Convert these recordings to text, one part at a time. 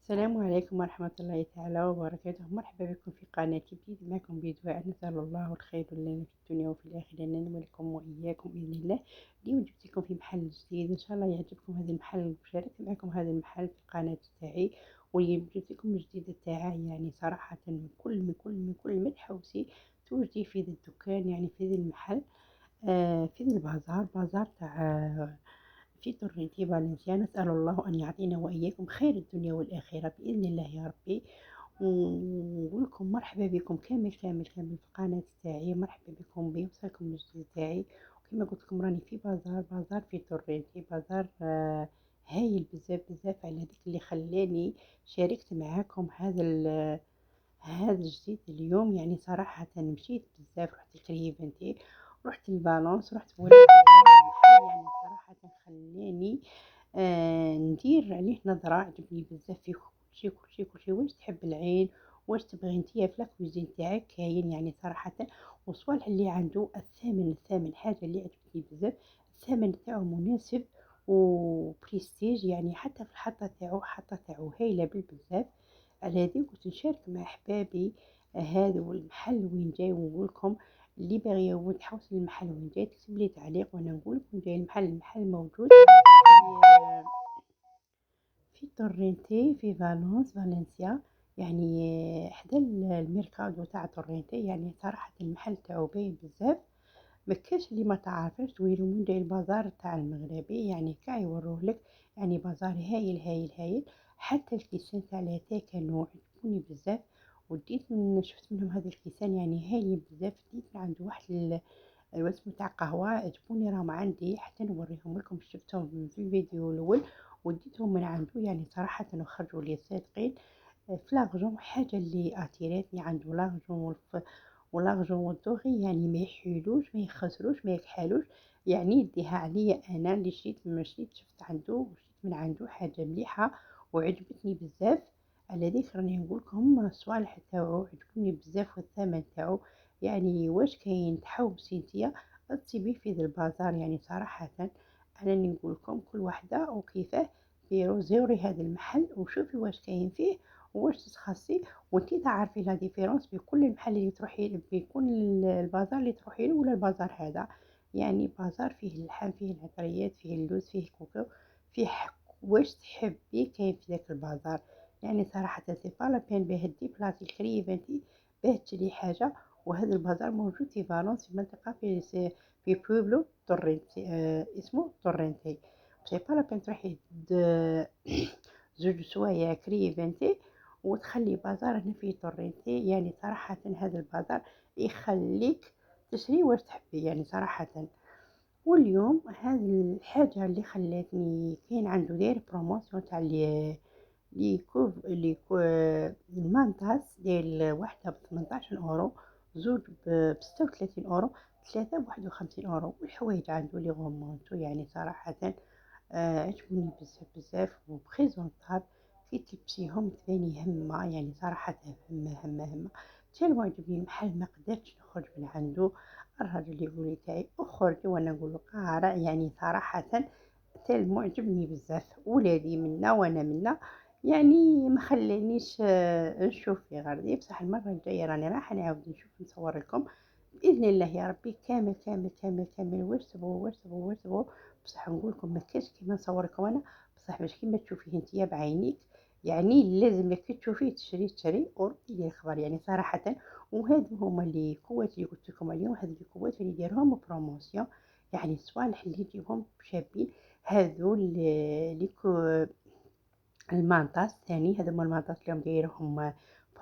السلام عليكم ورحمة الله تعالى وبركاته. مرحبا بكم في قناتي. بديت معكم بدعاء نسأل الله الخير لنا في الدنيا وفي الآخرة، لنا ولكم وإياكم بإذن الله. اليوم جبت لكم في محل جديد، إن شاء الله يعجبكم هذا المحل وشاركت معكم هذا المحل في القناة تاعي. واليوم جبت لكم الجديدة تاعي، يعني صراحة من كل ما تحوسي توجدي في ذا الدكان، يعني في ذا المحل. في ذا بازار تاع في تورنتي فالنسيا. نسأل الله أن يعطينا وإياكم خير الدنيا والآخرة بإذن الله يا ربي. ونقول لكم مرحبا بكم كامل في القناة تاعي. مرحبا بكم بيوصلكم الجديد تاعي. وكما قلت لكم راني في بازار في تورنتي. بازار هايل بزاف على ذيك اللي خلاني شاركت معاكم هذا الجديد اليوم. يعني صراحة مشيت بزاف، رحت الكريفنتي، رحت البالونس، رحت وليت يعني صراحة خلاني ندير عليه نظرة. عجبني بزاف في كل شي واش تحب العين، واش تبغي نتيا في لاكوزين تاعك كاين يعني صراحة. وصوالح اللي عنده الثمن حاجة اللي عجبتني بزاف. الثمن تاعو مناسب وبريستيج، يعني حتى في الحطة تاعو هايلة بزاف. على هذه قلت نشارك مع أحبابي هذا هو المحل وين جاي، ونقول لكم اللي باغي هو تحوس المحل وين جاي تكتب لي تعليق وانا نقول لكم جاي المحل موجود في تورنتي في فالنسيا، يعني حدا الميركادو تاع تورنتي. يعني صراحة المحل تاعو باين بزاف، مكاش اللي ما تعرفش وينو من جاي البازار تاع المغربي، يعني كاع يوروه لك. يعني بازار هايل. حتى الكيسان تاع لاتاي كانوا عجبوني بزاف، وديت شفت منهم هذا الكيسان يعني هايل بزاف. ديت من عنده واحد الوسم تاع قهوة عجبوني، راهم عندي حتى نوريهم لكم. شفتهم في الفيديو الأول وديتهم من عنده، يعني صراحة خرجوا لي صادقين في لاغجون. حاجة اللي اتيراتني عنده لاغجون ولاغجون والدوغي، يعني ما يحيلوش ما يخسروش ما يكحالوش. يعني يديها عليا انا اللي مشيت شفت عنده وشيت من عنده حاجة مليحة وعجبتني بزاف. على ذيك راني نقول لكم الصوالح تاعو عجبوني بزاف والثمن تاعو. يعني واش كاين تحوسي نتيا تصيبيه في ذا البازار. يعني صراحة انا نقول لكم كل واحدة وكيفاه ديروا زوري هذا المحل وشوفي واش كاين فيه واش تتخصصي، وانتي تعرفي لا ديفيرونس بكل المحل اللي تروحي بكل البازار اللي تروحي له ولا البازار هذا. يعني بازار فيه اللحم، فيه العطريات، فيه اللوز، فيه الكوكو، فيه واش تحبي كاين في ذاك البازار. يعني صراحة سي با لا بين باه ديبلاسي الكريفنتي باه تشري حاجة. وهذا البازار موجود في فالونس في منطقة في بوبلو تورنتي، اسمه تورنتي. سي با لا بين تروحي زوج سوايع كريفنتي وتخلي بازار هنا في تورنتي. يعني صراحة هذا البازار يخليك تشري واش تحبي يعني صراحة. واليوم هذه الحاجة اللي خلاتني كاين عنده داير بروموسيون تاع المانتاس ديال واحدة ب18 أورو، زوج ب36 أورو، ثلاثة ب51 أورو. والحوايج عنده لي غومونتو يعني صراحة عجبوني بزاف وبريزونطابل. كي تلبسيهم تباني همة، يعني صراحة همة تالو عجبني المحل. ما قدرتش نخرج من عنده. الراجل يقول لي تاعي اخرج وانا نقول له قارع. يعني صراحة تالو عجبني بزاف، ولادي منا وانا منا، يعني ما خلانيش نشوف في غردي. بصح المرة الجاية راني راح نعاود نشوف نصور لكم بإذن الله يا ربي كامل. واش تبغوا بصح نقول لكم ما كاش كيما نصور لكم انا، بصح مش كيما تشوفيه نتيا بعينيك. يعني لازم كي تشوفيه تشري وديري الخبر يعني صراحة. وهذو هما اللي قوات اللي قلت لكم اليوم، هذو القوات اللي دايرهم بروموسيون. يعني الصوالح اللي يجيبهم شابين. هذو المانطاس ثاني، هذا هما المانطاس اليوم دايرهم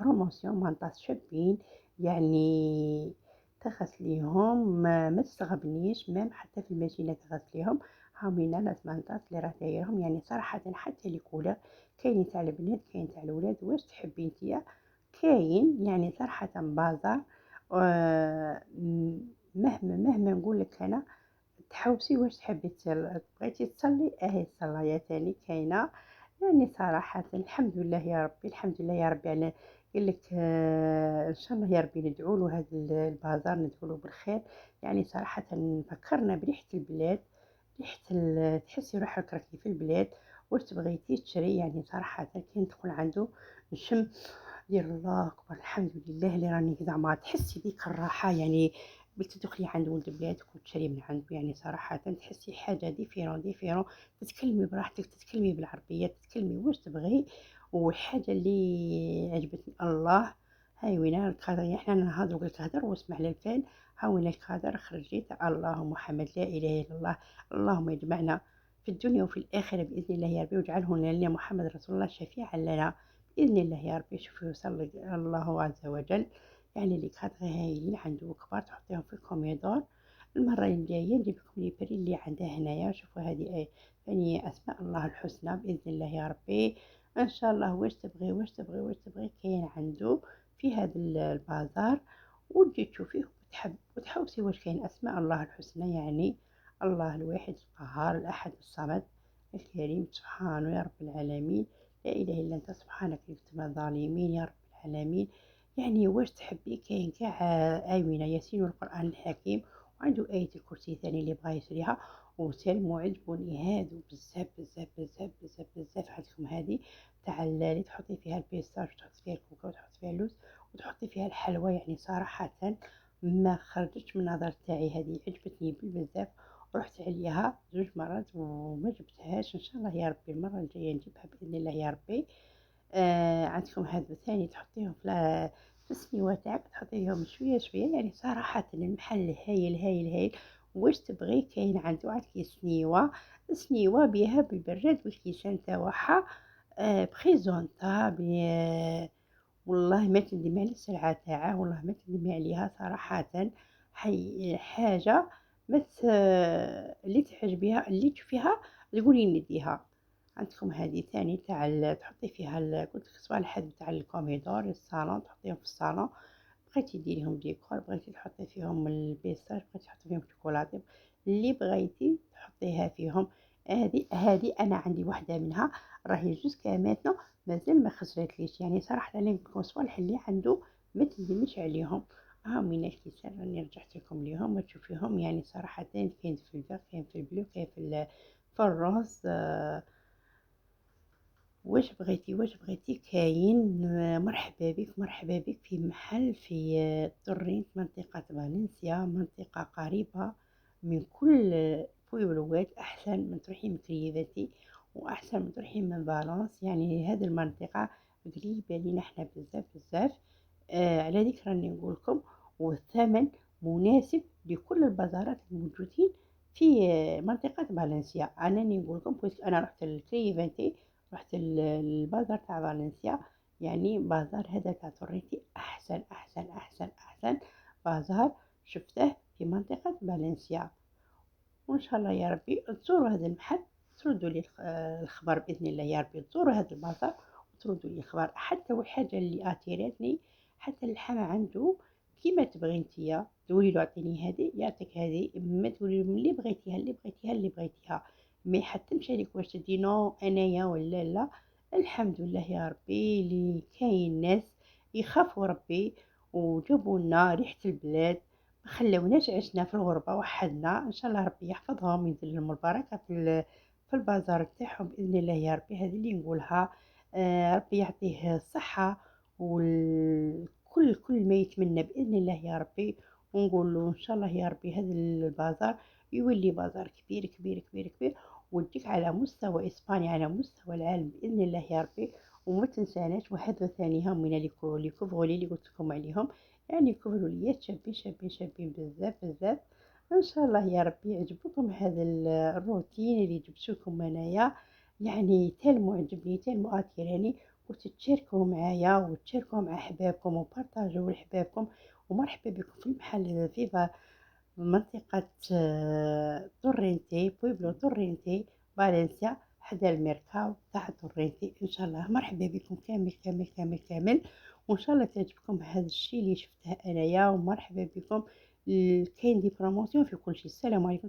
بروموسيون. مانطاس شابين يعني تغسليهم ما تستغبنيش، مام حتى في الماكينه تغسليهم. هاومينا ناس مانطاس اللي راه دايرهم يعني صراحه حتى لي كولور كاين تاع البنات كاين تاع الولاد واش تحبي نتيا كاين. يعني صراحه بازار مهما نقول لك انا تحوسي واش تحبي بغيتي تصلي الصلايه تاني كاينه. يعني صراحة الحمد لله يا ربي على قال لك ان شاء الله يا ربي ندعو له هذا البازار ندعو له بالخير. يعني صراحة فكرنا بريحة البلاد، تحسي روحك راكي في البلاد. واش تبغيتي تشري، يعني صراحةً كي ندخل عنده نشم ديال الله أكبر الحمد لله اللي راني زعما تحسي ديك الراحة، يعني بلي تدخلي عند ولد بلادك وتشري من عنده، يعني صراحةً تحسي حاجة ديفيرون، تتكلمي براحتك، تتكلمي بالعربية، تتكلمي واش تبغي. والحاجة اللي عجبتني الله، هاي وينه الكادر، حنا نهضروا بالكادر واسمع للفعل، ها وين الكادر خرجي تاع الله محمد لا إله إلا الله، اللهم اجمعنا في الدنيا وفي الآخرة بإذن الله يا ربي، واجعله لنا محمد رسول الله شفيعًا لنا بإذن الله يا ربي. شوفي وصل الله عز وجل، يعني لي كادر هايلين عنده كبار تحطيهم في الكوميدور. المرة الجاية نجيب لكم لي بري اللي عنده هنايا، شوفوا هذه يعني أسماء الله الحسنى بإذن الله يا ربي. إن شاء الله واش تبغي واش تبغي واش تبغي كاين عنده في هذا البازار، وتجي تشوفيه وتحوسي واش كاين أسماء الله الحسنى، يعني الله الواحد القهار الأحد الصمد الكريم سبحانه يا رب العالمين، لا إله إلا أنت سبحانك إني كنت من الظالمين يا رب العالمين. يعني واش تحبي كاين كاع آوينة ياسين والقرآن الحكيم، وعنده آية الكرسي ثاني اللي بغا يشريها، وسالمو عجبوني هادو بزاف بزاف بزاف بزاف بزاف. عندكم هادي تاع اللي تحطي فيها البيستاش وتحطي فيها الكوكا وتحطي فيها اللوز وتحطي فيها الحلوى، يعني صراحة ما خرجتش من النظر تاعي، هذه عجبتني بزاف، ورحت عليها 2 مرات وما جبتهاش، إن شاء الله يا ربي المرة الجاية نجيبها بإذن الله يا ربي. عندكم هادو ثاني تحطيهم في السنيوة تاعك، تحطيهم شوية شوية، يعني صراحةً المحل هايل هايل هايل. واش تبغي كاين عنده عندك سنيوة بها بالبراد والكيسان تاوعها بريزونطابل، والله ما تندمي على السلعة تاعه، والله ما تندمي عليها صراحةً. حاجة ما ت اللي تعجبيها اللي تشوفيها تقولي نديها. عندكم هذه ثاني تاع تحطي فيها قلت لك صوالح هادو تاع الكوميدور الصالون، تحطيهم في الصالون، بغيتي ديريهم ديكور، بغيتي تحطي فيهم البيستاش، بغيتي تحطي فيهم الشوكولاتة، اللي بغيتي تحطيها فيهم. هذه أنا عندي وحدة منها راهي جوسكا ماتنا مازال ما خسرتليش، يعني صراحة أنا نقول لكم صوالح اللي عنده ما تندميش عليهم. ها من الكيسان راني رجعت لكم ليهم وتشوفيهم، يعني صراحة كاين في الفيغ، كاين في البلو، كاين في الروز. واش بغيتي كاين. مرحبا بك مرحبا بك في محل في طرينت منطقة فالنسيا، منطقة قريبة من كل البويبلوات، أحسن من تروحي من كريباتي وأحسن من تروحي من فالنس، يعني هذه المنطقة قريبة لينا احنا بزاف بزاف. على ذيك راني نقولكم، والثمن مناسب لكل البازارات الموجودين في منطقة فالنسيا. أنني نقولكم بويسك أنا رحت لكريباتي، رحت البازار تاع فالنسيا، يعني بازار هذا تاع توريتي أحسن بازار شفته في منطقة فالنسيا. وإن شاء الله يا ربي تزوروا هذا المحل، تردوا لي الخبر بإذن الله يا ربي، تزوروا هذا البازار وتردوا لي الخبر. حتى والحاجة اللي أثيرتني، حتى اللحم عنده كيما تبغي نتيا، تقولي له اعطيني هذه يعطيك هذه، ما تقولي له اللي بغيتيها اللي بغيتيها، ما يحتمش عليك واش تدي نو انايا ولا لا. الحمد لله يا ربي اللي كاين ناس يخافوا ربي وجابوا لنا ريحة البلاد، ما خلوناش عشنا في الغربة وحدنا. ان شاء الله ربي يحفظهم وينزل لهم البركة في البازار تاعهم بإذن الله يا ربي. هذه اللي نقولها. ربي يعطيه الصحة كل ما يتمنى بإذن الله يا ربي. ونقول له إن شاء الله يا ربي هذا البازار يولي بازار كبير كبير كبير كبير، وتجيك على مستوى إسبانيا على مستوى العالم بإذن الله يا ربي. وما تنساناش واحد ثاني هم من اللي كفروا اللي قلت لكم عليهم، يعني كفروا لي شابين بزاف بزاف. ان شاء الله يا ربي يعجبكم هذا الروتين اللي جبت لكم انايا، يعني تالمو عجبني تالمو اثيراني. قلت تشاركوا معايا وتشاركوا مع احبابكم وبارطاجوا لحبابكم. ومرحبا بكم في المحل في منطقة طورينتي بويبلو طورينتي فالنسيا، حدا الميركاو تاع طورينتي. ان شاء الله مرحبا بكم كامل كامل كامل كامل، وان شاء الله تعجبكم هذا الشيء اللي شفته انايا. ومرحبا بكم، كاين دي بروموسيون في كل شيء. السلام عليكم.